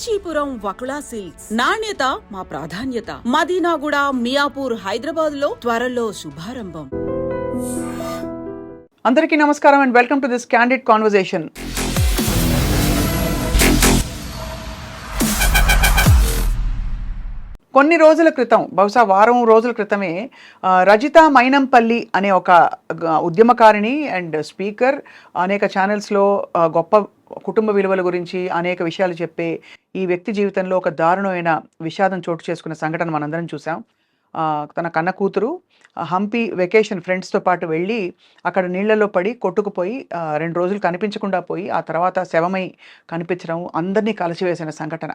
Kanchipuram Vakula silks నాణ్యత మా ప్రాధాన్యత. మదీనాగూడ, మియాపూర్, హైదరాబాద్ లో త్వరలో శుభారంభం. అందరికీ నమస్కారం and welcome to this candid conversation. కొన్ని రోజుల క్రితం, బహుశా వారం రోజుల క్రితమే రజిత మైనంపల్లి అనే ఒక ఉద్యమకారిణి అండ్ స్పీకర్, అనేక ఛానల్స్లో గొప్ప కుటుంబ విలువల గురించి అనేక విషయాలు చెప్పే ఈ వ్యక్తి జీవితంలో ఒక దారుణమైన విషాదం చోటు చేసుకున్న సంఘటన మనందరం చూసాం. తన కన్న కూతురు హంపి వెకేషన్ ఫ్రెండ్స్తో పాటు వెళ్ళి అక్కడ నీళ్లలో పడి కొట్టుకుపోయి 2 రోజులు కనిపించకుండా పోయి ఆ తర్వాత శవమై కనిపించడం అందరినీ కలిసివేసిన సంఘటన.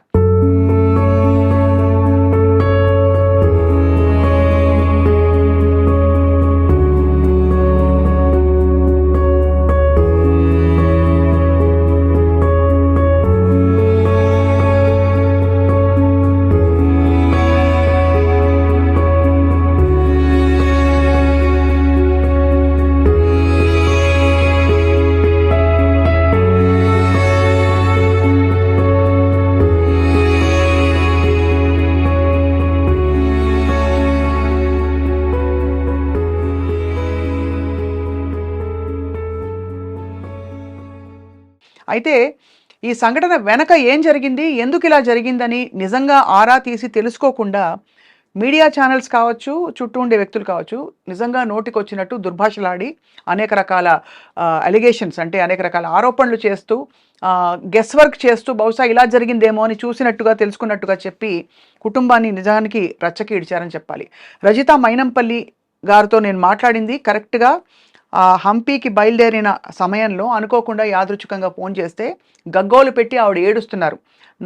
అయితే ఈ సంఘటన వెనక ఏం జరిగింది, ఎందుకు ఇలా జరిగిందని నిజంగా ఆరా తీసి తెలుసుకోకుండా మీడియా ఛానల్స్ కావచ్చు, చుట్టూ ఉండే వ్యక్తులు కావచ్చు, నిజంగా నోటికొచ్చినట్టు దుర్భాషలాడి అనేక రకాల అలిగేషన్స్, అంటే అనేక రకాల ఆరోపణలు చేస్తూ గెస్ వర్క్ చేస్తూ బహుశా ఇలా జరిగిందేమో అని చూసినట్టుగా తెలుసుకున్నట్టుగా చెప్పి కుటుంబాన్ని నిజానికి రచ్చకి ఇడిచారని చెప్పాలి. రజిత మైనంపల్లి గారితో నేను మాట్లాడింది కరెక్ట్గా హంపీకి బయలుదేరిన సమయంలో అనుకోకుండా యాదృచ్ఛికంగా ఫోన్ చేస్తే గగ్గోలు పెట్టి ఆవిడ ఏడుస్తున్నారు.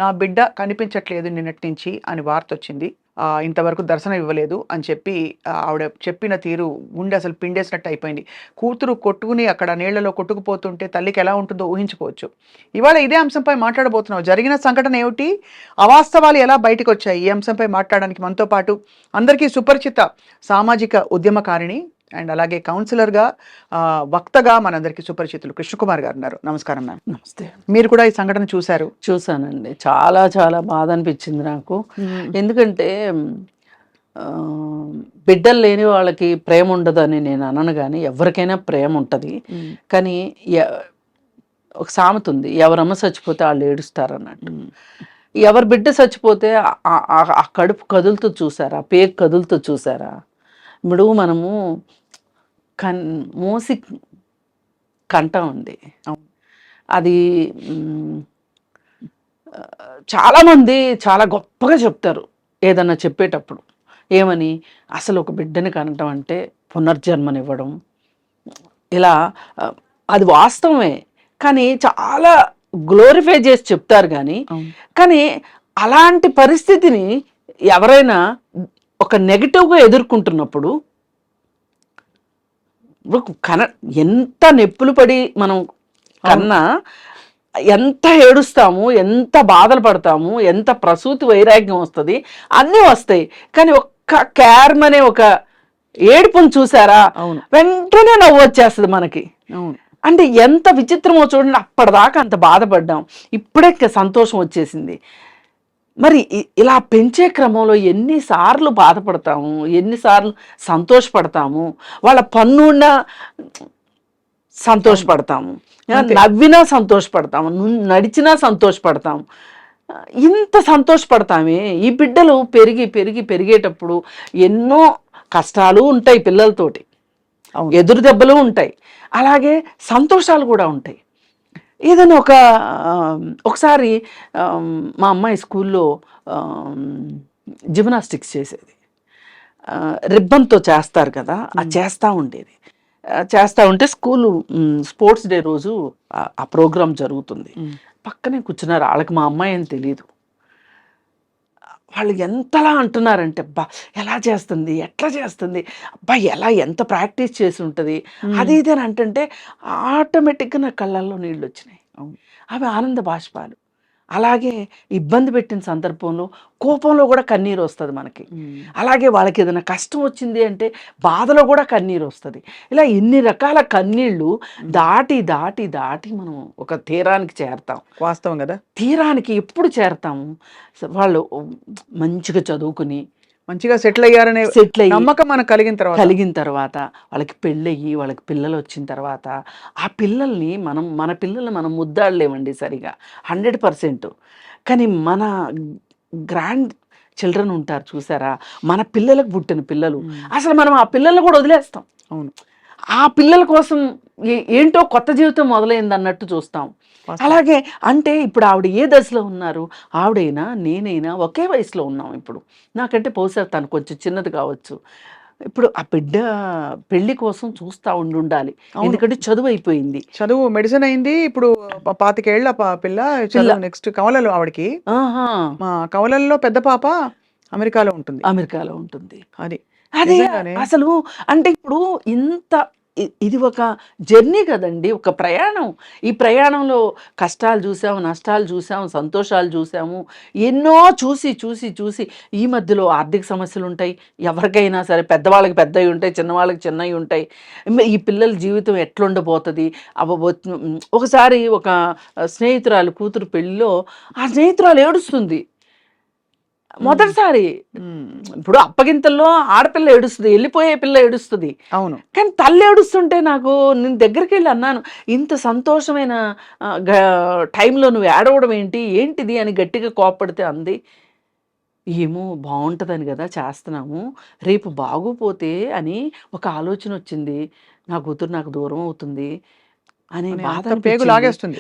నా బిడ్డ కనిపించట్లేదు నిన్నటి నుంచి అని వార్త వచ్చింది, ఇంతవరకు దర్శనం ఇవ్వలేదు అని చెప్పి ఆవిడ చెప్పిన తీరు గుండె అసలు పిండేసినట్టు అయిపోయింది. కూతురు కొట్టుకుని అక్కడ నీళ్లలో కొట్టుకుపోతుంటే తల్లికి ఎలా ఉంటుందో ఊహించుకోవచ్చు. ఇవాళ ఇదే అంశంపై మాట్లాడబోతున్నాం. జరిగిన సంఘటన ఏమిటి, అవాస్తవాలు ఎలా బయటకు వచ్చాయి, ఈ అంశంపై మాట్లాడడానికి మనతో పాటు అందరికీ సుపరిచిత సామాజిక ఉద్యమకారిణి అండ్ అలాగే కౌన్సిలర్గా, వక్తగా మనందరికీ సుపరిచితులు కృష్ణకుమార్ గారు ఉన్నారు. నమస్కారం మ్యామ్. నమస్తే. మీరు కూడా ఈ సంఘటన చూశారు? చూసానండి. చాలా చాలా బాధ అనిపించింది నాకు. ఎందుకంటే బిడ్డలు లేని వాళ్ళకి ప్రేమ ఉండదని నేను అనను, కానీ ఎవరికైనా ప్రేమ ఉంటుంది. కానీ ఒక సామెత ఉంది, ఎవరమ్మ చచ్చిపోతే వాళ్ళు ఏడుస్తారు అన్నట్టు. ఎవరి బిడ్డ చచ్చిపోతే ఆ కడుపు కదులుతూ చూసారా, పేగు కదులుతూ చూసారా. ఇప్పుడు మనము మూసి కంట ఉంది, అది చాలామంది చాలా గొప్పగా చెప్తారు ఏదన్నా చెప్పేటప్పుడు. ఏమని, అసలు ఒక బిడ్డని కనటం అంటే పునర్జన్మనివ్వడం, ఇలా అది వాస్తవమే. కానీ చాలా గ్లోరిఫై చేసి చెప్తారు. కానీ అలాంటి పరిస్థితిని ఎవరైనా ఒక నెగిటివ్గా ఎదుర్కొంటున్నప్పుడు ఎంత నొప్పులు పడి మనం కన్నా ఎంత ఏడుస్తాము, ఎంత బాధలు పడతాము, ఎంత ప్రసూతి వైరాగ్యం వస్తుంది, అన్నీ వస్తాయి. కానీ ఒక్క క్యార్మ్ అనే ఒక ఏడుపును చూసారా, వెంటనే నవ్వు వచ్చేస్తుంది మనకి. అంటే ఎంత విచిత్రమో చూడండి. అప్పటిదాకా అంత బాధపడ్డాం, ఇప్పుడే సంతోషం వచ్చేసింది. మరి ఇలా పెంచే క్రమంలో ఎన్నిసార్లు బాధపడతాము, ఎన్నిసార్లు సంతోషపడతాము. వాళ్ళ పన్నున్నా సంతోషపడతాము, నవ్వినా సంతోషపడతాము, నడిచినా సంతోషపడతాము. ఇంత సంతోషపడతామే. ఈ బిడ్డలు పెరిగేటప్పుడు ఎన్నో కష్టాలు ఉంటాయి, పిల్లలతోటి ఎదురు దెబ్బలు ఉంటాయి, అలాగే సంతోషాలు కూడా ఉంటాయి. ఏదైనా ఒకసారి మా అమ్మాయి స్కూల్లో జిమ్నాస్టిక్స్ చేసేది. రిబ్బన్తో చేస్తారు కదా, అది చేస్తూ ఉంటే స్కూలు స్పోర్ట్స్ డే రోజు ఆ ప్రోగ్రాం జరుగుతుంది. పక్కనే కూర్చున్నారు. వాళ్ళకి మా అమ్మాయి అని తెలియదు. వాళ్ళు ఎంతలా అంటున్నారంటే, అబ్బా ఎలా చేస్తుంది, ఎట్లా చేస్తుంది, అబ్బా ఎంత ప్రాక్టీస్ చేసి ఉంటుంది, అది ఇది అని అంటుంటే ఆటోమేటిక్గా నా కళ్ళల్లో నీళ్ళు వచ్చినాయి. అవి ఆనంద బాష్పాలు. అలాగే ఇబ్బంది పెట్టిన సందర్భంలో కోపంలో కూడా కన్నీరు వస్తుంది మనకి. అలాగే వాళ్ళకి ఏదైనా కష్టం వచ్చింది అంటే బాధలో కూడా కన్నీరు వస్తుంది. ఇలా ఎన్ని రకాల కన్నీళ్ళు దాటి దాటి దాటి మనం ఒక తీరానికి చేరతాం. వాస్తవం కదా. తీరానికి ఎప్పుడు చేరతాము? వాళ్ళు మంచిగా చదువుకుని మంచిగా సెటిల్ అయ్యారనే సెటిల్ అయ్యి నమ్మకం మనకు కలిగిన తర్వాత వాళ్ళకి పెళ్ళయ్యి వాళ్ళకి పిల్లలు వచ్చిన తర్వాత ఆ పిల్లల్ని మన పిల్లల్ని మనం ముద్దాడలేమండి సరిగా 100%. కానీ మన గ్రాండ్ చిల్డ్రన్ ఉంటారు చూసారా, మన పిల్లలకు పుట్టిన పిల్లలు, అసలు మనం ఆ పిల్లల్ని కూడా వదిలేస్తాం. అవును. ఆ పిల్లల కోసం ఏంటో కొత్త జీవితం మొదలైంది అన్నట్టు చూస్తాం. అలాగే అంటే ఇప్పుడు ఆవిడ ఏ దశలో ఉన్నారు, ఆవిడైనా నేనైనా ఒకే వయసులో ఉన్నాం. ఇప్పుడు నాకంటే బహుశా తను కొంచెం చిన్నది కావచ్చు. ఇప్పుడు ఆ బిడ్డ పెళ్లి కోసం చూస్తూ ఉండాలి, ఎందుకంటే చదువు అయిపోయింది, చదువు మెడిసిన్ అయింది. ఇప్పుడు 25 ఏళ్ల పిల్ల చదువు నెక్స్ట్ కవలలు ఆవిడకి. మా కవలల్లో పెద్ద పాప అమెరికాలో ఉంటుంది. అది అదే అసలు అంటే ఇప్పుడు ఇంత ఇది ఒక జర్నీ కదండి, ఒక ప్రయాణం. ఈ ప్రయాణంలో కష్టాలు చూసాము, నష్టాలు చూసాము, సంతోషాలు చూసాము, ఎన్నో చూసి చూసి చూసి ఈ మధ్యలో ఆర్థిక సమస్యలు ఉంటాయి. ఎవరికైనా సరే పెద్దవాళ్ళకి పెద్దవి ఉంటాయి, చిన్నవాళ్ళకి చిన్నవి ఉంటాయి. ఈ పిల్లల జీవితం ఎట్లుండబోతుంది. ఒకసారి ఒక స్నేహితురాలు కూతురు పెళ్ళిలో ఆ స్నేహితురాలు ఏడుస్తుంది మొదటిసారి. ఇప్పుడు అప్పగింతల్లో ఆడపిల్ల ఏడుస్తుంది, వెళ్ళిపోయే పిల్ల ఏడుస్తుంది. అవును. కానీ తల్లి ఏడుస్తుంటే నాకు నేను దగ్గరికి వెళ్ళి అన్నాను, ఇంత సంతోషమైన టైంలో నువ్వు ఏడవడం ఏంటిది అని గట్టిగా కోప్పడితే అంది, ఏమో బాగుంటుందని కదా చేస్తున్నాము, రేపు బాగోపోతే అని ఒక ఆలోచన వచ్చింది, నా కూతురు నాకు దూరం అవుతుంది అనే బాధ పేగు లాగేస్తుంది.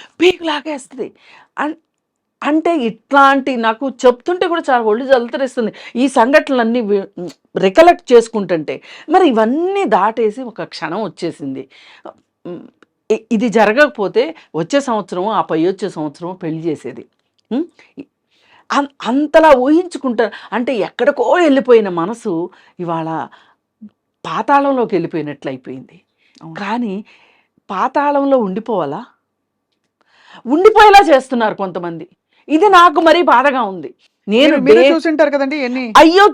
అంటే ఇట్లాంటి నాకు చెప్తుంటే కూడా చాలా ఒళ్ళు జలతరిస్తుంది ఈ సంఘటనలన్నీ రికలెక్ట్ చేసుకుంటుంటే. మరి ఇవన్నీ దాటేసి ఒక క్షణం వచ్చేసింది. ఇది జరగకపోతే వచ్చే సంవత్సరం ఆ పై వచ్చే సంవత్సరం పెళ్లి చేసేది. అంతలా ఊహించుకుంటారు. అంటే ఎక్కడికో వెళ్ళిపోయిన మనసు ఇవాళ పాతాళంలోకి వెళ్ళిపోయినట్లు అయిపోయింది. కానీ పాతాళంలో ఉండిపోయేలా చేస్తున్నారు కొంతమంది. ఇది నాకు మరీ బాధగా ఉంది. చూసింటారు కదండి ఎన్ని. అయ్యో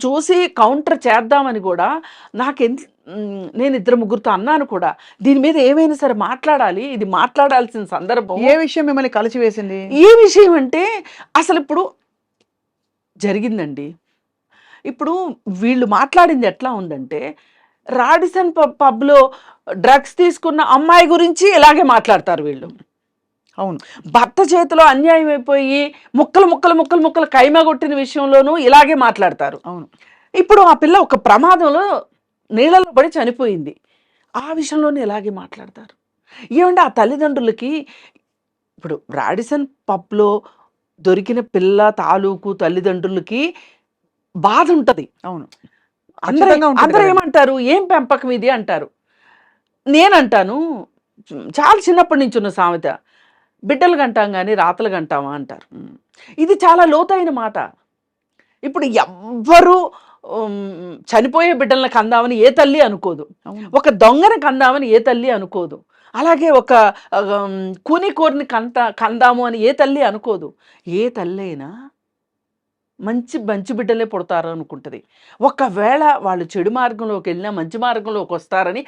చూసి కౌంటర్ చేద్దామని కూడా నేను 2-3 అన్నాను కూడా, దీని మీద ఏమైనా సరే మాట్లాడాలి, ఇది మాట్లాడాల్సిన సందర్భం. ఏ విషయం మిమ్మల్ని కలిసి వేసింది? ఏ విషయం అంటే అసలు ఇప్పుడు జరిగిందండి. ఇప్పుడు వీళ్ళు మాట్లాడింది ఎట్లా ఉందంటే, రాడిసన్ పబ్లో డ్రగ్స్ తీసుకున్న అమ్మాయి గురించి ఇలాగే మాట్లాడతారు వీళ్ళు. అవును. భర్త చేతిలో అన్యాయం అయిపోయి ముక్కలు కైమా కొట్టిన విషయంలోనూ ఇలాగే మాట్లాడతారు. అవును. ఇప్పుడు ఆ పిల్ల ఒక ప్రమాదంలో నీళ్ళలో పడి చనిపోయింది, ఆ విషయంలోనే ఇలాగే మాట్లాడతారు. ఏమంటే ఆ తల్లిదండ్రులకి ఇప్పుడు రాడిసన్ పబ్లో దొరికిన పిల్ల తాలూకు తల్లిదండ్రులకి బాధ ఉంటుంది. అవును. అందరూ ఏమంటారు, ఏం పెంపకం ఇది అంటారు. నేనంటాను, చాలా చిన్నప్పటి నుంచి ఉన్న సామెత, బిడ్డలు కంటాం కానీ రాతలు కంటామా అంటారు. ఇది చాలా లోతైన మాట. ఇప్పుడు ఎవ్వరూ చనిపోయే బిడ్డలను కందామని ఏ తల్లి అనుకోదు, ఒక దొంగని కందామని ఏ తల్లి అనుకోదు, అలాగే ఒక కూనికోరిని కందాము అని ఏ తల్లి అనుకోదు. ఏ తల్లి అయినా మంచి బిడ్డలే పుడతారు అనుకుంటుంది. ఒకవేళ వాళ్ళు చెడు మార్గంలోకి వెళ్ళినా మంచి మార్గంలోకి వస్తారని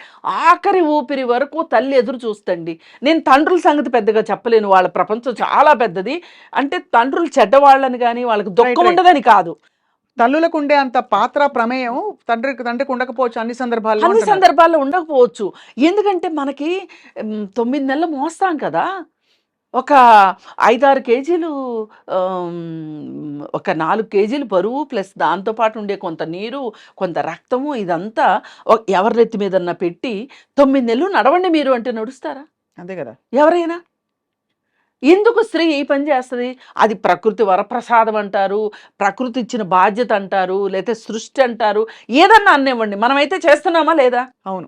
ఆఖరి ఊపిరి వరకు తల్లి ఎదురు చూస్తండి. నేను తండ్రుల సంగతి పెద్దగా చెప్పలేను, వాళ్ళ ప్రపంచం చాలా పెద్దది. అంటే తండ్రులు చెడ్డవాళ్ళని కానీ వాళ్ళకి దుఃఖం ఉండదని కాదు, తల్లులకు ఉండే అంత పాత్ర ప్రమేయం తండ్రికి ఉండకపోవచ్చు అన్ని సందర్భాల్లో ఉండకపోవచ్చు. ఎందుకంటే మనకి 9 నెలలు మోస్తాం కదా, ఒక 5-6 కేజీలు, ఒక 4 కేజీలు బరువు ప్లస్ దాంతోపాటు ఉండే కొంత నీరు, కొంత రక్తము, ఇదంతా ఎవరి నెత్తి మీదన్నా పెట్టి 9 నెలలు నడవండి మీరు అంటే నడుస్తారా? అంతే కదా. ఎవరైనా ఎందుకు స్త్రీ ఈ పని చేస్తుంది? అది ప్రకృతి వరప్రసాదం అంటారు, ప్రకృతి ఇచ్చిన బాధ్యత అంటారు, లేకపోతే సృష్టి అంటారు, ఏదన్నా అన్నివ్వండి, మనమైతే చేస్తున్నామా లేదా? అవును.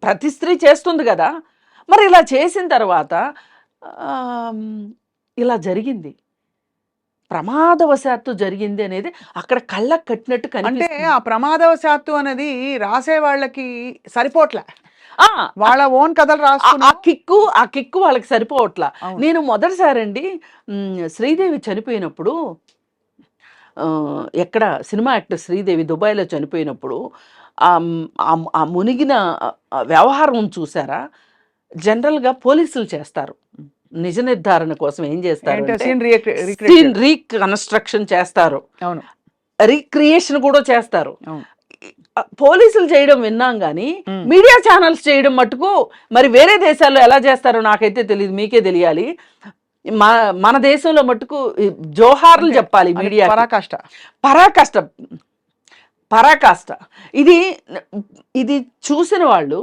ప్రతి స్త్రీ చేస్తుంది కదా. మరి ఇలా చేసిన తర్వాత ఇలా జరిగింది, ప్రమాదవశాత్తు జరిగింది అనేది అక్కడ కళ్ళకు కట్టినట్టు అంటే ఆ ప్రమాదవశాత్తు అనేది రాసే వాళ్ళకి సరిపోట్లే. వాళ్ళ ఓన్ కథలు ఆ రాసుకున్నా కిక్కు వాళ్ళకి సరిపోవట్లా. అవును. నేను మొదటిసారండి శ్రీదేవి చనిపోయినప్పుడు ఎక్కడ సినిమా యాక్టర్ శ్రీదేవి దుబాయ్‌లో చనిపోయినప్పుడు ఆ మునిగిన వ్యవహారం చూసారా? జనరల్‌గా పోలీసులు చేస్తారు. నిజ నిర్ధారణ కోసం ఏం చేస్తారు ఏంటి అంటే సీన్ రీక్రియేట్ సీన్ రీకన్‌స్ట్రక్షన్ చేస్తారు. అవును. రీక్రియేషన్ కూడా చేస్తారు. అవును. పోలీసులు చేయడం విన్నాం గానీ, హ్మ్. మీడియా ఛానల్స్ చేయడం మట్టుకు మరి వేరే దేశాల్లో ఎలా చేస్తారో నాకైతే తెలీదు. మీకే తెలియాలి. మన దేశంలో మట్టుకు జోహార్లు చెప్పాలి అది మీడియాకి. పరాకాష్ట. పరాకాష్ట. పరాకాష్ట. ఇది చూసిన వాళ్ళు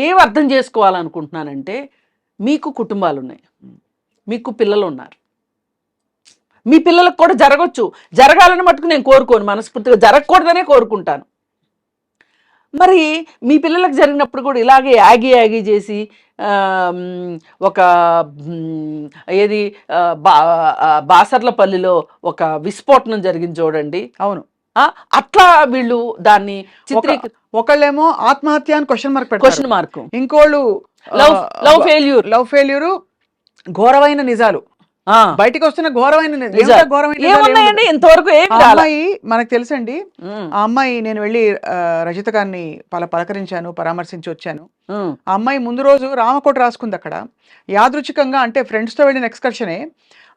ఏం అర్థం చేసుకోవాలనుకుంటున్నానంటే, మీకు కుటుంబాలున్నాయి. మీకు పిల్లలున్నారు. మీ పిల్లలకు కూడా జరగొచ్చు. జరగాలని మట్టుకు నేను కోరుకోను. మనస్ఫూర్తిగా జరగకూడదనే కోరుకుంటాను. మరి మీ పిల్లలకు జరిగినప్పుడు కూడా ఇలాగే యాగి చేసి ఒక ఏది బాసర్లపల్లిలో ఒక విస్ఫోటనం జరిగింది చూడండి. అవును. అట్లా వీళ్ళు దాన్ని ఒకళ్ళేమో ఆత్మహత్య అని క్వశ్చన్ మార్క్, ఇంకోళ్ళు లవ్ ఫెయిల్యూరు, ఘోరమైన నిజాలు బయటికి వస్తున్న ఘోరమైన ఏమున్నాయండి ఇంతవరకు అమ్మాయి మనకు తెలుసండి. ఆ అమ్మాయి నేను వెళ్ళి రజిత గారిని పలకరించాను, పరామర్శించి వచ్చాను. ఆ అమ్మాయి ముందు రోజు రామకోట రాసుకుంది అక్కడ. యాదృచ్ఛికంగా అంటే ఫ్రెండ్స్ తో వెళ్ళిన ఎక్స్కర్షనే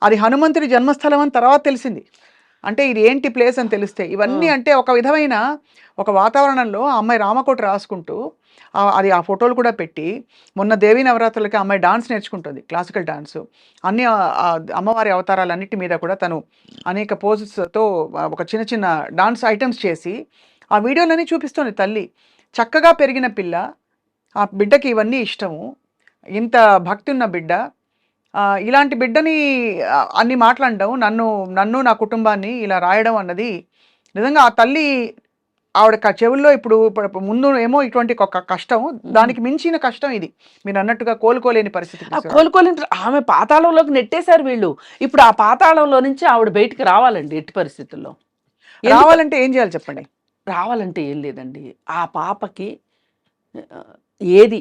అది హనుమంతుడి జన్మస్థలం అని తర్వాత తెలిసింది. అంటే ఇది ఏంటి ప్లేస్ అని తెలిస్తే ఇవన్నీ అంటే ఒక విధమైన ఒక వాతావరణంలో ఆ అమ్మాయి రామకోట రాసుకుంటూ అది ఆ ఫోటోలు కూడా పెట్టి మొన్న దేవీ నవరాత్రులకి అమ్మాయి డాన్స్ నేర్చుకుంటుంది, క్లాసికల్ డాన్స్. అన్ని అమ్మవారి అవతారాలన్నిటి మీద కూడా తను అనేక పోజెస్తో ఒక చిన్న చిన్న డాన్స్ ఐటమ్స్ చేసి ఆ వీడియోలన్నీ చూపిస్తుంది. తల్లి చక్కగా పెరిగిన పిల్ల, ఆ బిడ్డకి ఇవన్నీ ఇష్టము, ఇంత భక్తి ఉన్న బిడ్డ, ఇలాంటి బిడ్డని అన్ని మాట్లాడడం, నన్ను నా కుటుంబాన్ని ఇలా రాయడం అన్నది నిజంగా ఆ తల్లి ఆవిడ చెవుల్లో ఇప్పుడు ముందు ఏమో ఇటువంటి ఒక కష్టం, దానికి మించిన కష్టం ఇది. మీరు అన్నట్టుగా కోలుకోలేని పరిస్థితి. కోలుకోలేని ఆమె పాతాళంలోకి నెట్టేశారు వీళ్ళు. ఇప్పుడు ఆ పాతాళంలో నుంచి ఆవిడ బయటికి రావాలండి. ఎట్టి పరిస్థితుల్లో రావాలంటే ఏం చేయాలి చెప్పండి? రావాలంటే ఏం లేదండి, ఆ పాపకి ఏది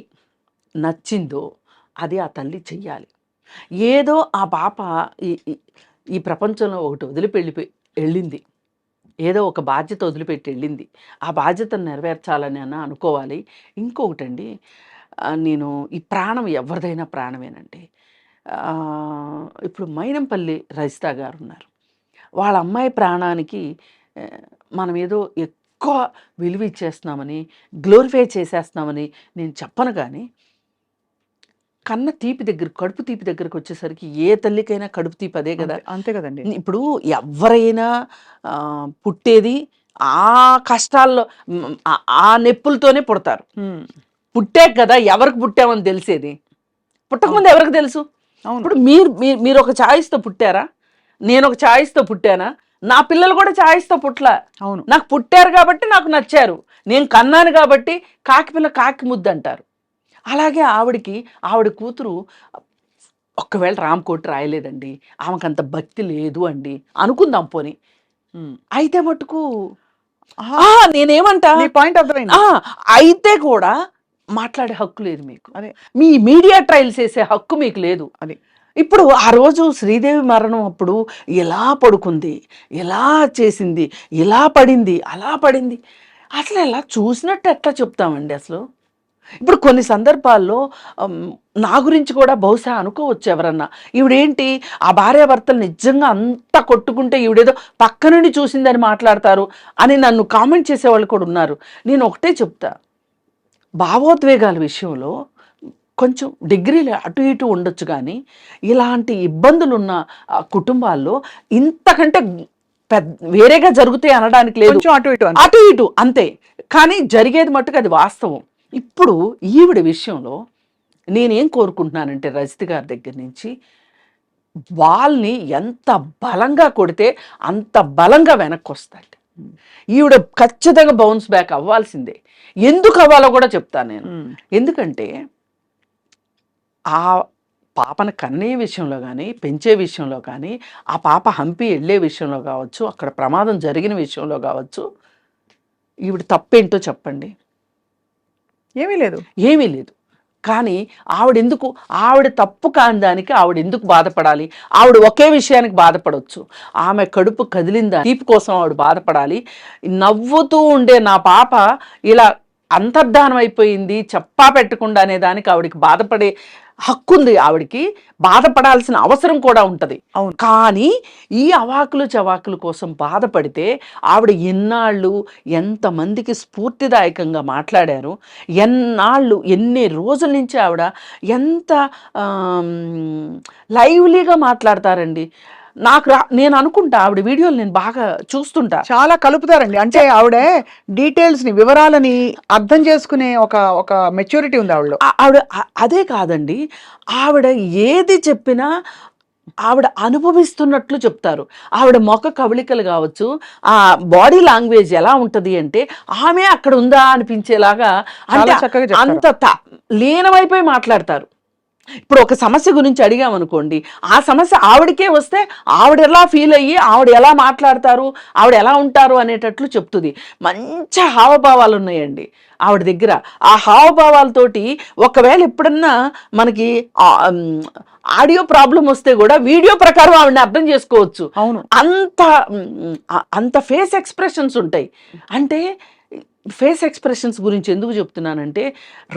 నచ్చిందో అది ఆ తల్లి చెయ్యాలి. ఏదో ఆ పాప ఈ ప్రపంచంలో ఒకటి వెళ్ళింది, ఏదో ఒక బాధ్యత వదిలిపెట్టి వెళ్ళింది. ఆ బాధ్యతను నెరవేర్చాలని అనుకోవాలి. ఇంకొకటండి, నేను ఈ ప్రాణం ఎవరిదైనా ప్రాణమేనండి. ఇప్పుడు మైనంపల్లి రజిత గారు ఉన్నారు. వాళ్ళ అమ్మాయి ప్రాణానికి మనం ఏదో ఎక్కువ విలువ ఇచ్చేస్తున్నామని, గ్లోరిఫై చేసేస్తున్నామని నేను చెప్పను. కానీ కన్న తీపి దగ్గర, కడుపు తీపి దగ్గరకు వచ్చేసరికి ఏ తల్లికైనా కడుపు తీపి అదే కదా. అంతే కదండి. ఇప్పుడు ఎవరైనా పుట్టేది ఆ కష్టాల్లో, ఆ నెప్పులతోనే పుడతారు. పుట్టాక కదా ఎవరికి పుట్టామని తెలిసేది. పుట్టకముందు ఎవరికి తెలుసు? ఇప్పుడు మీరు ఒక ఛాయిస్తో పుట్టారా? నేను ఒక ఛాయిస్తో పుట్టానా? నా పిల్లలు కూడా ఛాయిస్తో పుట్టలా. అవును, నాకు పుట్టారు కాబట్టి నాకు నచ్చారు. నేను కన్నాను కాబట్టి కాకి పిల్ల కాకి ముద్దు అంటారు. అలాగే ఆవిడ కూతురు ఒక్కవేళ రామకోటి రాయలేదండి, ఆమెకు అంత భక్తి లేదు అండి అనుకుందాం పోని. అయితే మటుకు నేనేమంటా, అయితే కూడా మాట్లాడే హక్కు లేదు మీకు. మీ మీడియా ట్రయల్స్ వేసే హక్కు మీకు లేదు. ఇప్పుడు ఆ రోజు శ్రీదేవి మరణం అప్పుడు ఎలా పడుకుంది, ఎలా చేసింది, ఇలా పడింది, అలా పడింది, అసలు ఎలా చూసినట్టు ఎట్లా చెప్తామండి అసలు? ఇప్పుడు కొన్ని సందర్భాల్లో నా గురించి కూడా బహుశా అనుకోవచ్చు ఎవరన్నా, ఈవిడేంటి ఆ భార్యాభర్తలు నిజంగా అంతా కొట్టుకుంటే ఈవిడేదో పక్క నుండి చూసిందని మాట్లాడతారు అని నన్ను కామెంట్ చేసేవాళ్ళు కూడా ఉన్నారు. నేను ఒకటే చెప్తా, భావోద్వేగాల విషయంలో కొంచెం డిగ్రీలు అటు ఇటు ఉండొచ్చు, కానీ ఇలాంటి ఇబ్బందులు ఉన్న కుటుంబాల్లో ఇంతకంటే వేరేగా జరుగుతాయి అనడానికి లేదు. అటు ఇటు అంతే, కానీ జరిగేది మట్టుకు అది వాస్తవం. ఇప్పుడు ఈవిడ విషయంలో నేనేం కోరుకుంటున్నానంటే, రజిత గారి దగ్గర నుంచి వాళ్ళని ఎంత బలంగా కొడితే అంత బలంగా వెనక్కి వస్తాడు. ఈవిడ ఖచ్చితంగా బౌన్స్ బ్యాక్ అవ్వాల్సిందే. ఎందుకు అవ్వాలో కూడా చెప్తాను నేను. ఎందుకంటే ఆ పాపను కన్నే విషయంలో కానీ, పెంచే విషయంలో కానీ, ఆ పాప హంపి వెళ్ళే విషయంలో కావచ్చు, అక్కడ ప్రమాదం జరిగిన విషయంలో కావచ్చు, ఈవిడ తప్పేంటో చెప్పండి. ఏమీ లేదు. ఏమీ లేదు. కానీ ఆవిడ తప్పు కాని దానికి ఆవిడ ఎందుకు బాధపడాలి? ఆవిడ ఒకే విషయానికి బాధపడవచ్చు. ఆమె కడుపు కదిలిందా తీపి కోసం ఆవిడ బాధపడాలి. నవ్వుతూ ఉండే నా పాప ఇలా అంతర్ధానం అయిపోయింది చెప్పా పెట్టకుండా అనే దానికి ఆవిడకి బాధపడే హక్కు ఉంది. ఆవిడకి బాధపడాల్సిన అవసరం కూడా ఉంటుంది. అవును. కానీ ఈ అవాకులు చవాకుల కోసం బాధపడితే ఆవిడ ఎన్నాళ్ళు ఎంతమందికి స్ఫూర్తిదాయకంగా మాట్లాడారు, ఎన్ని రోజుల నుంచి ఆవిడ ఎంత లైవ్లీగా మాట్లాడతారండి. నేను అనుకుంటా ఆవిడ వీడియోలు నేను బాగా చూస్తుంటా. చాలా కలుపుతారండి. అంటే ఆవిడ డీటెయిల్స్ ని, వివరాలని అర్థం చేసుకునే ఒక మెచ్యూరిటీ ఉంది ఆవిడలో. ఆవిడ అదే కాదండి, ఆవిడ ఏది చెప్పినా ఆవిడ అనుభవిస్తున్నట్లు చెప్తారు. ఆవిడ ముఖ కవళికలు కావచ్చు, ఆ బాడీ లాంగ్వేజ్ ఎలా ఉంటది అంటే ఆమె అక్కడ ఉందా అనిపించేలాగా, అంటే అంత లీనమైపోయి మాట్లాడతారు. ఇప్పుడు ఒక సమస్య గురించి అడిగామనుకోండి, ఆ సమస్య ఆవిడకే వస్తే ఆవిడ ఎలా ఫీల్ అయ్యి ఆవిడ ఎలా మాట్లాడతారు, ఆవిడ ఎలా ఉంటారు అనేటట్లు చెప్తుంది. మంచి హావభావాలు ఉన్నాయండి ఆవిడ దగ్గర. ఆ హావభావాలతోటి ఒకవేళ ఎప్పుడన్నా మనకి ఆడియో ప్రాబ్లం వస్తే కూడా వీడియో ప్రకారం ఆవిడని అర్థం చేసుకోవచ్చు. అవును. అంత ఫేస్ ఎక్స్ప్రెషన్స్ ఉంటాయి. అంటే ఫేస్ ఎక్స్ప్రెషన్స్ గురించి ఎందుకు చెప్తున్నానంటే,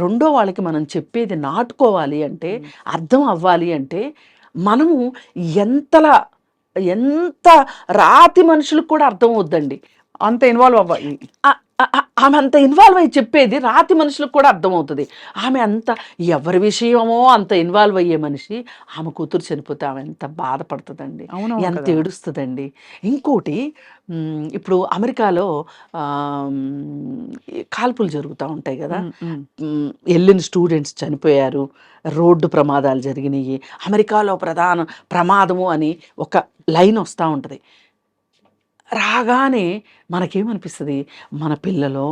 రెండో వాళ్ళకి మనం చెప్పేది నాటుకోవాలి అంటే, అర్థం అవ్వాలి అంటే, మనము ఎంత రాతి మనుషులకు కూడా అర్థం అవుద్దండి. అంత ఇన్వాల్వ్ అవ్వాలి. ఆమె అంత ఇన్వాల్వ్ అయ్యి చెప్పేది రాతి మనుషులకు కూడా అర్థమవుతుంది. ఆమె అంత ఎవరి విషయమో అంత ఇన్వాల్వ్ అయ్యే మనిషి. ఆమె కూతురు చనిపోతే ఆమె ఎంత బాధపడుతుందండి, ఎంత ఏడుస్తుందండి. ఇంకోటి, ఇప్పుడు అమెరికాలో కాల్పులు జరుగుతూ ఉంటాయి కదా, వెళ్ళిన స్టూడెంట్స్ చనిపోయారు, రోడ్డు ప్రమాదాలు జరిగినాయి, అమెరికాలో ప్రధాన ప్రమాదము అని ఒక లైన్ వస్తూ ఉంటుంది. రాగానే మనకేమనిపిస్తుంది, మన పిల్లలో,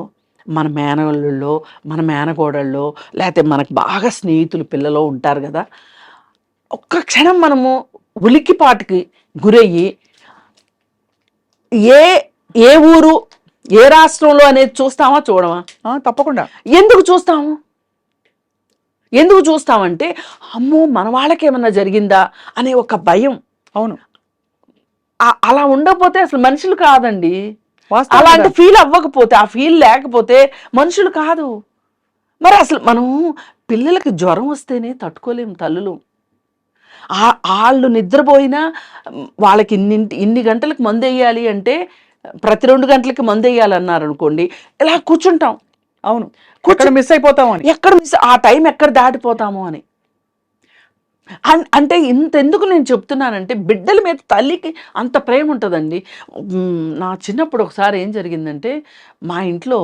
మన మేనల్లుల్లో, మన మేనకోడళ్ళలో, లేకపోతే మనకు బాగా స్నేహితులు పిల్లలో ఉంటారు కదా, ఒక్క క్షణం మనము ఉలికిపాటుకి గురయ్యి ఏ ఊరు ఏ రాష్ట్రంలో అనేది చూస్తామా చూడమా? తప్పకుండా. ఎందుకు చూస్తామంటే, అమ్మో మన వాళ్ళకేమన్నా జరిగిందా అనే ఒక భయం. అవును. అలా ఉండకపోతే అసలు మనుషులు కాదండి. అలాంటి ఫీల్ అవ్వకపోతే, ఆ ఫీల్ లేకపోతే మనుషులు కాదు. మరి అసలు మనం పిల్లలకి జ్వరం వస్తేనే తట్టుకోలేము తల్లులు. వాళ్ళు నిద్రపోయినా వాళ్ళకి ఇన్ని గంటలకు మందు వేయాలి అంటే ప్రతి 2 గంటలకి మందు వేయాలన్నారు అనుకోండి, ఇలా కూర్చుంటాం. అవును. మిస్ అయిపోతాము అని, ఆ టైం ఎక్కడ దాటిపోతాము అని. అంటే ఇంతెందుకు నేను చెప్తున్నానంటే, బిడ్డల మీద తల్లికి అంత ప్రేమ ఉంటుందండి. నా చిన్నప్పుడు ఒకసారి ఏం జరిగిందంటే, మా ఇంట్లో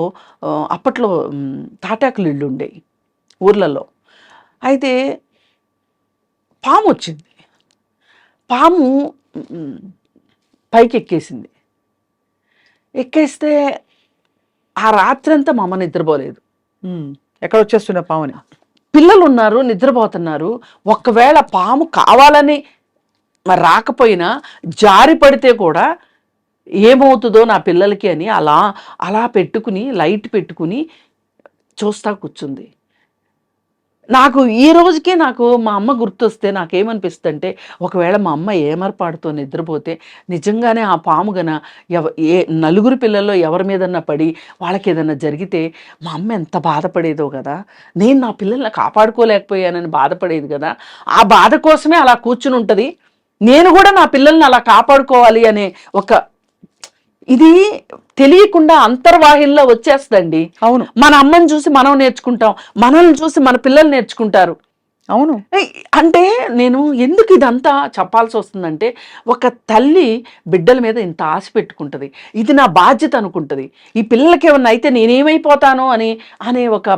అప్పట్లో తాటాకులు ఇళ్ళు ఉండేవి ఊర్లలో. అయితే పాము వచ్చింది. పాము పైకి ఎక్కేస్తే ఆ రాత్రంతా మా అమ్మ నిద్రపోలేదు. ఎక్కడ వచ్చేస్తున్న పాముని. పిల్లలు ఉన్నారు, నిద్రపోతున్నారు. ఒకవేళ పాము కావాలని మరి రాకపోయినా జారి పడితే కూడా ఏమవుతుందో నా పిల్లలకి అని అలా పెట్టుకుని, లైట్ పెట్టుకుని చూస్తా కూర్చుంది. నాకు ఈ రోజుకే మా అమ్మ గుర్తొస్తే నాకేమనిపిస్తుంది అంటే, ఒకవేళ మా అమ్మ ఏమరపాటుతో నిద్రపోతే నిజంగానే ఆ పాము గన నలుగురు పిల్లల్లో ఎవరి మీదన్నా పడి వాళ్ళకి ఏదన్నా జరిగితే మా అమ్మ ఎంత బాధపడేదో కదా, నేను నా పిల్లల్ని కాపాడుకోలేకపోయానని బాధపడేది కదా. ఆ బాధ కోసమే అలా కూర్చుని ఉంటుంది. నేను కూడా నా పిల్లల్ని అలా కాపాడుకోవాలి అనే ఇది తెలియకుండా అంతర్వాహిల్లో వచ్చేస్తుందండి. అవును. మన అమ్మని చూసి మనం నేర్చుకుంటాం, మనల్ని చూసి మన పిల్లలు నేర్చుకుంటారు. అవును. అంటే నేను ఎందుకు ఇదంతా చెప్పాల్సి వస్తుందంటే, ఒక తల్లి బిడ్డల మీద ఇంత ఆశ పెట్టుకుంటుంది, ఇది నా బాధ్యత అనుకుంటుంది. ఈ పిల్లలకి ఏమన్నా అయితే నేనేమైపోతానో అనే ఒక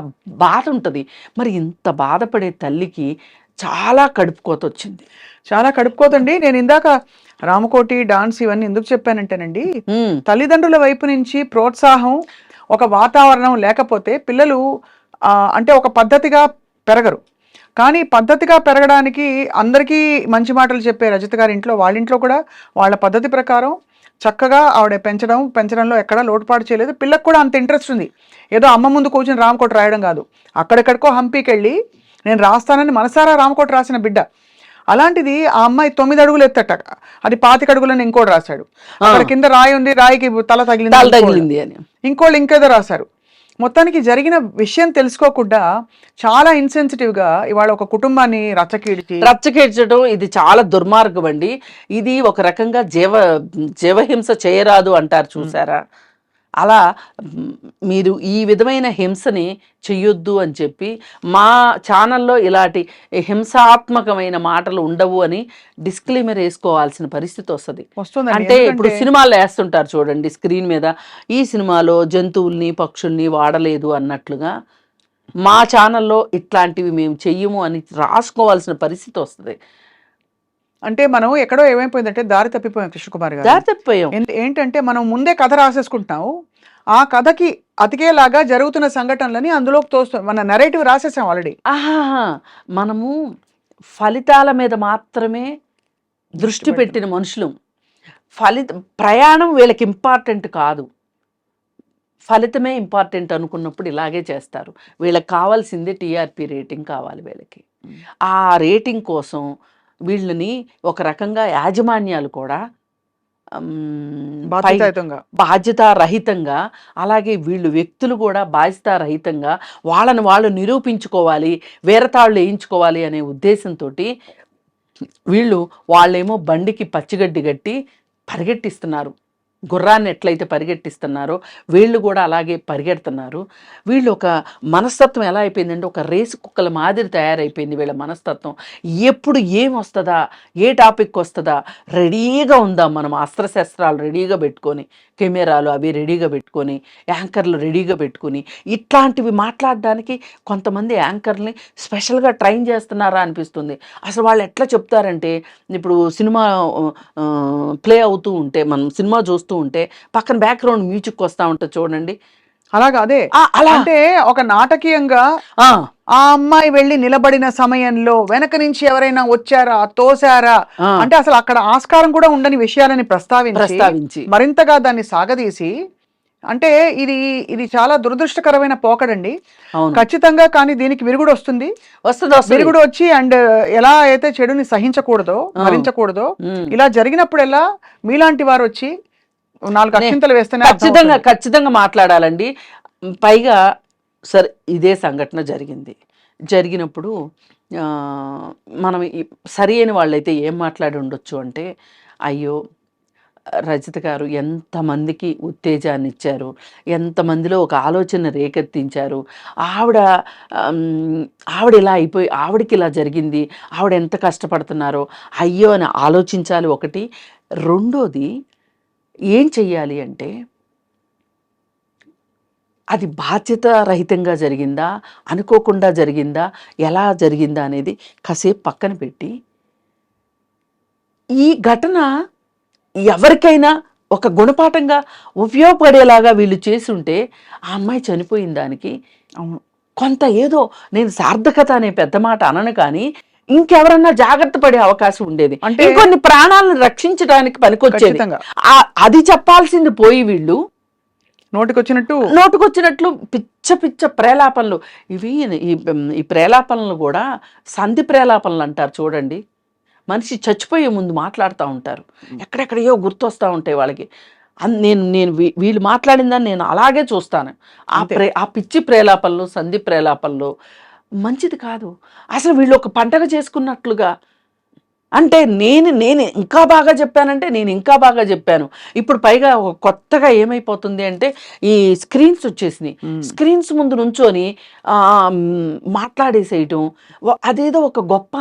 బాధ ఉంటుంది. మరి ఇంత బాధపడే తల్లికి చాలా కడుపుకోత వచ్చింది. చాలా కడుపుకోతండి. నేను ఇందాక రామకోటి, డాన్స్ ఇవన్నీ ఎందుకు చెప్పానంటేనండి, తల్లిదండ్రుల వైపు నుంచి ప్రోత్సాహం, ఒక వాతావరణం లేకపోతే పిల్లలు అంటే ఒక పద్ధతిగా పెరగరు. కానీ పద్ధతిగా పెరగడానికి అందరికీ మంచి మాటలు చెప్పే రజిత గారి ఇంట్లో, వాళ్ళ ఇంట్లో కూడా వాళ్ళ పద్ధతి ప్రకారం చక్కగా ఆవిడ పెంచడంలో ఎక్కడా లోటుపాటు చేయలేదు. పిల్లకు కూడా అంత ఇంట్రెస్ట్ ఉంది. ఏదో అమ్మ ముందు కూర్చొని రామకోట రాయడం కాదు, అక్కడెక్కడికో హంపీకి వెళ్ళి నేను రాస్తానని మనసారా రామకోట రాసిన బిడ్డ. అలాంటిది ఆ అమ్మాయి 9 అడుగులు ఎత్తట, అది 25 అడుగులని ఇంకోటి రాశాడు. అక్కడ కింద రాయి ఉంది, రాయికి తల తగిలింది అని ఇంకోళ్ళు ఇంకేదో రాశారు. మొత్తానికి జరిగిన విషయం తెలుసుకోకుండా చాలా ఇన్సెన్సిటివ్గా ఇవాళ ఒక కుటుంబాన్ని రచ్చకీడ్చడం ఇది చాలా దుర్మార్గం అండి. ఇది ఒక రకంగా జీవహింస చేయరాదు అంటారు చూసారా, అలా మీరు ఈ విధమైన హింసని చెయ్యొద్దు అని చెప్పి మా ఛానల్లో ఇలాంటి హింసాత్మకమైన మాటలు ఉండవు అని డిస్క్లైమర్ వేసుకోవాల్సిన పరిస్థితి వస్తుంది. అంటే ఇప్పుడు సినిమాల్లో వేస్తుంటారు చూడండి స్క్రీన్ మీద, ఈ సినిమాలో జంతువుల్ని పక్షుల్ని వాడలేదు అన్నట్లుగా మా ఛానల్లో ఇట్లాంటివి మేము చెయ్యము అని రాసుకోవాల్సిన పరిస్థితి వస్తుంది. అంటే మనం ఎక్కడో ఏమైపోయిందంటే దారి తప్పిపోయాం కృష్ణకుమార్ గారు. దారి తప్పిపోయాం ఏంటంటే మనం ముందే కథ రాసేసుకుంటాం, ఆ కథకి అతికేలాగా జరుగుతున్న సంఘటనలని అందులోకి తోస్తాం, మన నెరేటివ్ రాసేసాం ఆల్రెడీ. మనము ఫలితాల మీద మాత్రమే దృష్టి పెట్టిన మనుషులు. ప్రయాణం వీళ్ళకి ఇంపార్టెంట్ కాదు, ఫలితమే ఇంపార్టెంట్ అనుకున్నప్పుడు ఇలాగే చేస్తారు. వీళ్ళకి కావాల్సింది టీఆర్పీ రేటింగ్ కావాలి వీళ్ళకి. ఆ రేటింగ్ కోసం వీళ్ళని ఒక రకంగా యాజమాన్యాలు కూడా బాధ్యతారహితంగా, అలాగే వీళ్ళు వ్యక్తులు కూడా బాధ్యతారహితంగా వాళ్ళని వాళ్ళు నిరూపించుకోవాలి, వేరతాళ్ళు వేయించుకోవాలి అనే ఉద్దేశంతో వాళ్ళేమో బండికి పచ్చిగడ్డి కట్టి పరిగెట్టిస్తున్నారు. గుర్రాన్ని ఎట్లయితే పరిగెట్టిస్తున్నారో వీళ్ళు కూడా అలాగే పరిగెడుతున్నారు. వీళ్ళు ఒక మనస్తత్వం ఎలా అయిపోయిందంటే ఒక రేసు కుక్కల మాదిరి తయారైపోయింది వీళ్ళ మనస్తత్వం. ఎప్పుడు ఏం వస్తుందా, ఏ టాపిక్ వస్తుందా, రెడీగా ఉందాం మనం, అస్త్రశస్త్రాలు రెడీగా పెట్టుకొని, కెమెరాలు అవి రెడీగా పెట్టుకొని, యాంకర్లు రెడీగా పెట్టుకుని ఇట్లాంటివి మాట్లాడడానికి కొంతమంది యాంకర్ని స్పెషల్గా ట్రైన్ చేస్తున్నారా అనిపిస్తుంది. అసలు వాళ్ళు ఎట్లా చెప్తారంటే, ఇప్పుడు సినిమా ప్లే అవుతూ ఉంటే, మనం సినిమా చూస్తూ ఉంటే పక్కన బ్యాక్గ్రౌండ్ మ్యూజిక్ వస్తూ ఉంటుంది చూడండి, అలాగా అదే అంటే ఒక నాటకీయంగా ఆ అమ్మాయి వెళ్ళి నిలబడిన సమయంలో వెనక నుంచి ఎవరైనా వచ్చారా, తోసారా అంటే అసలు అక్కడ ఆస్కారం కూడా ఉండని విషయాలని ప్రస్తావించి మరింతగా దాన్ని సాగదీసి, అంటే ఇది చాలా దురదృష్టకరమైన పోకడండి ఖచ్చితంగా. కానీ దీనికి విరుగుడు వస్తుంది, విరుగుడు వచ్చి అండ్ ఎలా అయితే చెడుని సహించకూడదో భరించకూడదో, ఇలా జరిగినప్పుడెల్లా మీలాంటి వారు వచ్చి 4 అక్షింతలు వేస్తేనే ఖచ్చితంగా మాట్లాడాలండి. పైగా సరే ఇదే సంఘటన జరిగినప్పుడు మనం సరి అయిన వాళ్ళైతే ఏం మాట్లాడి ఉండొచ్చు అంటే, అయ్యో రజిత గారు ఎంతమందికి ఉత్తేజాన్ని ఇచ్చారు, ఎంతమందిలో ఒక ఆలోచన రేకెత్తించారు, ఆవిడ ఇలా అయిపోయి ఆవిడకి ఇలా జరిగింది, ఆవిడ ఎంత కష్టపడుతున్నారో అయ్యో అని ఆలోచించాలి ఒకటి. రెండోది ఏం చెయ్యాలి అంటే, అది బాధ్యత రహితంగా జరిగిందా, అనుకోకుండా జరిగిందా, ఎలా జరిగిందా అనేది కాసేపు పక్కన పెట్టి, ఈ ఘటన ఎవరికైనా ఒక గుణపాఠంగా ఉపయోగపడేలాగా వీళ్ళు చేసుంటే ఆ అమ్మాయి చనిపోయిన దానికి కొంత ఏదో, నేను సార్థకత అనే పెద్ద మాట అనను కానీ ఇంకెవరన్నా జాగ్రత్త పడే అవకాశం ఉండేది, అంటే కొన్ని ప్రాణాలను రక్షించడానికి పనికొచ్చేది. అది చెప్పాల్సింది పోయి వీళ్ళు నోటుకొచ్చినట్లు పిచ్చ ప్రేలాపనలు. ఈ ప్రేలాపనలు కూడా సంధి ప్రేలాపనలు అంటారు చూడండి. మనిషి చచ్చిపోయే ముందు మాట్లాడుతూ ఉంటారు, ఎక్కడెక్కడయో గుర్తొస్తూ ఉంటాయి వాళ్ళకి. నేను వీళ్ళు మాట్లాడిందని నేను అలాగే చూస్తాను. ఆ పిచ్చి ప్రేలాపనలు, సంధి ప్రేలాపనలు మంచిది కాదు. అసలు వీళ్ళు ఒక పండగ చేసుకున్నట్లుగా, అంటే నేను ఇంకా బాగా చెప్పానంటే నేను ఇంకా బాగా చెప్పాను. ఇప్పుడు పైగా కొత్తగా ఏమైపోతుంది అంటే, ఈ స్క్రీన్స్ వచ్చేసినాయి, స్క్రీన్స్ ముందు నుంచొని మాట్లాడేసేయటం, అదేదో ఒక గొప్ప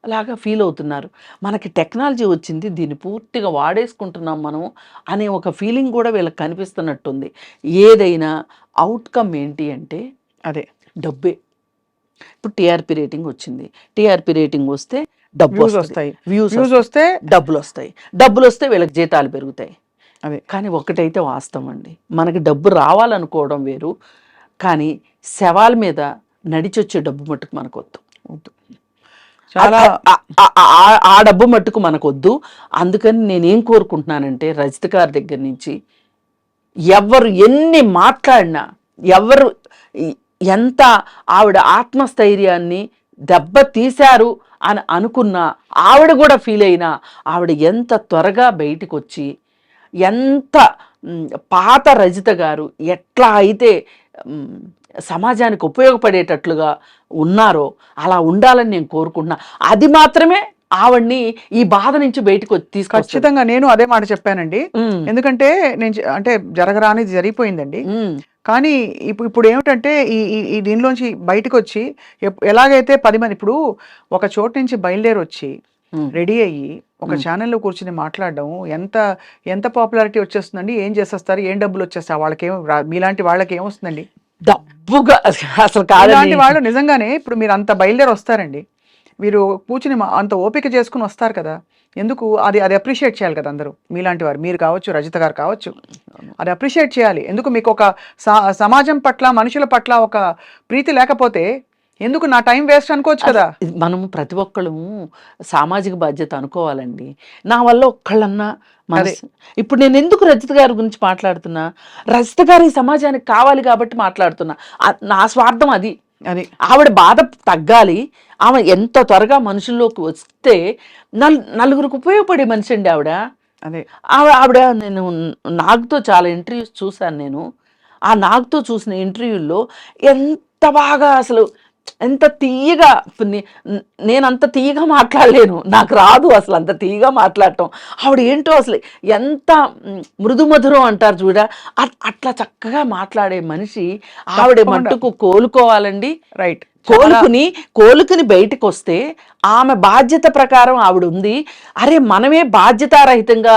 లాగా ఫీల్ అవుతున్నారు. మనకి టెక్నాలజీ వచ్చింది, దీన్ని పూర్తిగా వాడేసుకుంటున్నాం మనం అనే ఒక ఫీలింగ్ కూడా వీళ్ళకి కనిపిస్తున్నట్టుంది. ఏదైనా అవుట్కమ్ ఏంటి అంటే అదే డబ్బే. ఇప్పుడు టీఆర్పీ రేటింగ్ వచ్చింది, టీఆర్పీ రేటింగ్ వస్తే డబ్బులు వస్తాయి, వ్యూస్ వస్తే డబ్బులు వస్తాయి, డబ్బులు వస్తే వీళ్ళకి జీతాలు పెరుగుతాయి. అదే కానీ ఒకటైతే వాస్తవం అండి, మనకి డబ్బు రావాలనుకోవడం వేరు, కానీ శవాల మీద నడిచొచ్చే డబ్బు మట్టుకు మనకు వద్దు. చాలా ఆ డబ్బు మట్టుకు మనకు వద్దు. అందుకని నేనేం కోరుకుంటున్నానంటే రజిత గారి దగ్గర నుంచి ఎవరు ఎన్ని మాట్లాడినా, ఎవరు ఎంత ఆవిడ ఆత్మస్థైర్యాన్ని దెబ్బ తీశారు అని అనుకున్నా, ఆవిడ కూడా ఫీల్ అయినా, ఆవిడ ఎంత త్వరగా బయటికి వచ్చి ఎంత పాత రజిత గారు ఎట్లా అయితే సమాజానికి ఉపయోగపడేటట్లుగా ఉన్నారో అలా ఉండాలని నేను కోరుకుంటున్నా. అది మాత్రమే ఆవిడ్ని ఈ బాధ నుంచి బయటకు తీసుకొచ్చి. ఖచ్చితంగా నేను అదే మాట చెప్పానండి. ఎందుకంటే నేను అంటే జరగరానిది జరిగిపోయిందండి. కానీ ఇప్పుడు ఏమిటంటే ఈ దీనిలోంచి బయటకు వచ్చి ఎలాగైతే 10 మంది ఇప్పుడు ఒక చోటు నుంచి బయలుదేరి వచ్చి రెడీ అయ్యి ఒక ఛానల్లో కూర్చుని మాట్లాడడం ఎంత పాపులారిటీ వచ్చేస్తుందండి. ఏం చేసేస్తారు, ఏం డబ్బులు వచ్చేస్తాయి వాళ్ళకేం, మీలాంటి వాళ్ళకి ఏమొస్తుందండి డబ్బుగా. అసలు అలాంటి వాళ్ళు నిజంగానే ఇప్పుడు మీరు అంత బయలుదేరి వస్తారండి, మీరు కూర్చుని అంత ఓపిక చేసుకుని వస్తారు కదా, ఎందుకు అది అప్రిషియేట్ చేయాలి కదా అందరూ. మీలాంటి వారు, మీరు కావచ్చు, రజిత గారు కావచ్చు, అది అప్రిషియేట్ చేయాలి. ఎందుకు మీకు ఒక సమాజం పట్ల, మనుషుల పట్ల ఒక ప్రీతి లేకపోతే ఎందుకు నా టైం వేస్ట్ అనుకోవచ్చు కదా. మనము ప్రతి ఒక్కళ్ళము సామాజిక బాధ్యత అనుకోవాలండి. నా వల్ల ఒక్కళ్ళన్నా ఇప్పుడు నేను ఎందుకు రజిత గారి గురించి మాట్లాడుతున్నా, రజిత గారు ఈ సమాజానికి కావాలి కాబట్టి మాట్లాడుతున్నా. నా స్వార్థం అది. ఆవిడ బాధ తగ్గాలి, ఆమె ఎంత త్వరగా మనుషుల్లోకి వస్తే నలుగురికి ఉపయోగపడే మనిషి అండి ఆవిడ. ఆవిడ నేను నాగ్తో చాలా ఇంటర్వ్యూస్ చూశాను. నేను ఆ నాగ్తో చూసిన ఇంటర్వ్యూల్లో ఎంత బాగా, అసలు ఎంత తీయగా, నేను అంత తీయగా మాట్లాడలేను, నాకు రాదు అసలు అంత తీయగా మాట్లాడటం. ఆవిడ ఏంటో అసలు ఎంత మృదు మధురం అంటారు చూడ, అట్లా చక్కగా మాట్లాడే మనిషి ఆవిడ మట్టుకు కోలుకోవాలండి. రైట్, కోలుకుని బయటకు వస్తే ఆమె బాధ్యత ప్రకారం ఆవిడ ఉంది. అరే మనమే బాధ్యతారహితంగా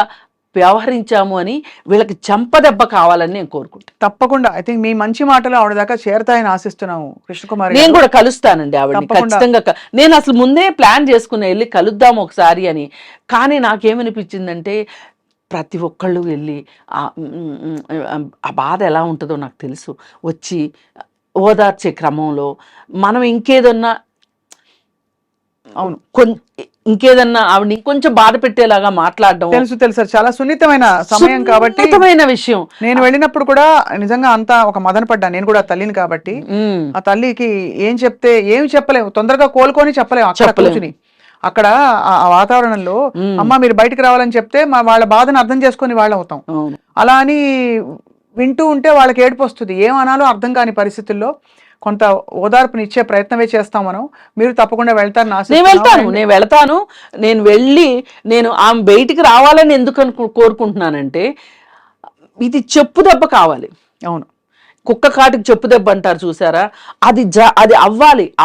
వ్యవహరించాము అని వీళ్ళకి చెంపదెబ్బ కావాలని నేను కోరుకుంటాను. తప్పకుండా ఐ థింక్ మీ మంచి మాటలు ఆవిడ దాకా చేరతాయని ఆశిస్తున్నాము కృష్ణకుమారి. నేను కూడా కలుస్తానండి ఆవిడని ఖచ్చితంగా. నేను అసలు ముందే ప్లాన్ చేసుకుని వెళ్ళి కలుద్దాం ఒకసారి అని. కానీ నాకేమనిపించిందంటే ప్రతి ఒక్కళ్ళు వెళ్ళి ఆ బాధ ఎలా ఉంటుందో నాకు తెలుసు, వచ్చి ఓదార్చే క్రమంలో మనం ఇంకేదన్నా ఇంకేదన్నా ఆవిడ ఇంకొంచెం బాధ పెట్టేలాగా మాట్లాడడం. తెలుసు చాలా సున్నితమైన సమయం కాబట్టి, సున్నితమైన విషయం. నేను వెళ్ళినప్పుడు కూడా నిజంగా అంతా ఒక మదన పడ్డా. నేను కూడా తల్లిని కాబట్టి ఆ తల్లికి ఏం చెప్తే ఏమి చెప్పలేము, తొందరగా కోలుకొని చెప్పలేము. అక్కడ కూర్చుని అక్కడ ఆ వాతావరణంలో అమ్మ మీరు బయటకు రావాలని చెప్తే వాళ్ళ బాధను అర్థం చేసుకొని వాళ్ళు అవుతాం. అలా అని వింటూ ఉంటే వాళ్ళకి ఏడుపు వస్తుంది, ఏమనాలో అర్థం కాని పరిస్థితుల్లో కొంత ఓదార్పునిచ్చే ప్రయత్నమే చేస్తాం మనం. మీరు తప్పకుండా వెళ్తారు. నేను వెళ్ళి నేను ఆమె బయటికి రావాలని ఎందుకు కోరుకుంటున్నానంటే, ఇది చెప్పు దెబ్బ కావాలి. అవును, కుక్క కాటికి చెప్పు దెబ్బ అంటారు చూసారా, అది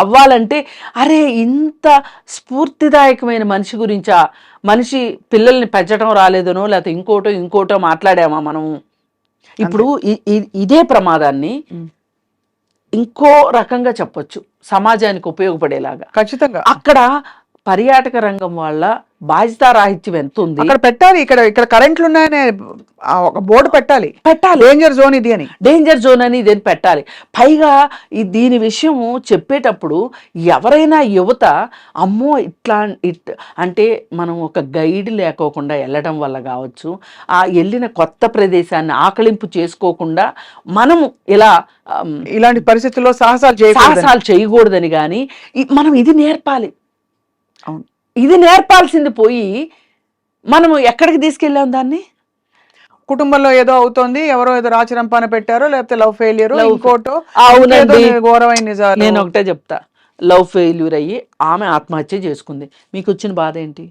అవ్వాలంటే అరే ఇంత స్ఫూర్తిదాయకమైన మనిషి గురించా, మనిషి పిల్లల్ని పెంచడం రాలేదనో లేకపోతే ఇంకోటో మాట్లాడామా మనము. ఇప్పుడు ఇదే ప్రమాదాన్ని ఇంకో రకంగా చెప్పొచ్చు, సమాజానికి ఉపయోగపడేలాగా. ఖచ్చితంగా అక్కడ పర్యాటక రంగం వాళ్ళ బాధ్యతారాహిత్యం ఎంత ఉంది అక్కడ పెట్టాలి. ఇక్కడ కరెంట్లు ఉన్నాయనే ఒక బోర్డు పెట్టాలి, డేంజర్ జోన్ ఇది అని, ఇది పెట్టాలి. పైగా దీని విషయము చెప్పేటప్పుడు ఎవరైనా యువత అమ్మో అంటే మనం ఒక గైడ్ లేకోకుండా వెళ్ళడం వల్ల కావచ్చు, ఆ వెళ్ళిన కొత్త ప్రదేశాన్ని ఆకలింపు చేసుకోకుండా మనము ఇలాంటి పరిస్థితుల్లో సాహసాలు చేయకూడదని కానీ మనం ఇది నేర్పాలి. అవును, ఇది నేర్పాల్సింది పోయి మనము ఎక్కడికి తీసుకెళ్ళాం దాన్ని. కుటుంబంలో ఏదో అవుతోంది, ఎవరో ఏదో రాచరంపాన పెట్టారో, లేకపోతే లవ్ ఫెయిల్యూర్, ఇంకోటో. ఘోరమైన నిజాలు. నేను ఒకటే చెప్తా, లవ్ ఫెయిల్యూర్ అయ్యి ఆమె ఆత్మహత్య చేసుకుంది. మీకు వచ్చిన బాధ ఏంటి?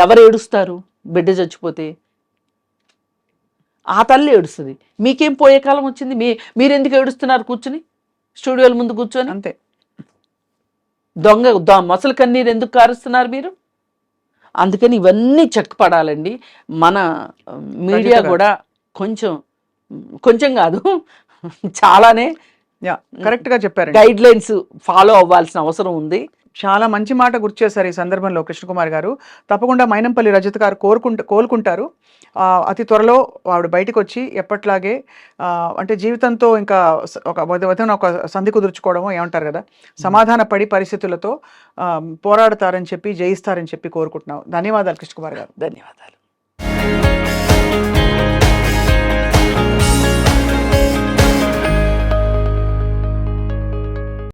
ఎవరు ఏడుస్తారు బిడ్డ చచ్చిపోతే? ఆ తల్లి ఏడుస్తుంది. మీకేం పోయే కాలం వచ్చింది? మీరెందుకు ఏడుస్తున్నారు కూర్చుని స్టూడియోల ముందు కూర్చొని? అంతే. మొసలు కన్నీరు ఎందుకు కారుస్తున్నారు మీరు? అందుకని ఇవన్నీ చెక్కపడాలండి. మన మీడియా కూడా కొంచెం కాదు చాలానే కరెక్ట్ గా చెప్పారు, గైడ్ లైన్స్ ఫాలో అవ్వాల్సిన అవసరం ఉంది. చాలా మంచి మాట గుర్తు చేశారు ఈ సందర్భంలో కృష్ణకుమార్ గారు. తప్పకుండా మైనంపల్లి రజత్ గారు కోలుకుంటారు. అతి త్వరలో ఆవిడ బయటకు వచ్చి ఎప్పట్లాగే అంటే జీవితంతో ఇంకా ఒక సంధి కుదుర్చుకోవడమో ఏమంటారు కదా, సమాధాన పడి పరిస్థితులతో పోరాడతారని చెప్పి, జయిస్తారని చెప్పి కోరుకుంటున్నాం. ధన్యవాదాలు కృష్ణకుమార్ గారు. ధన్యవాదాలు.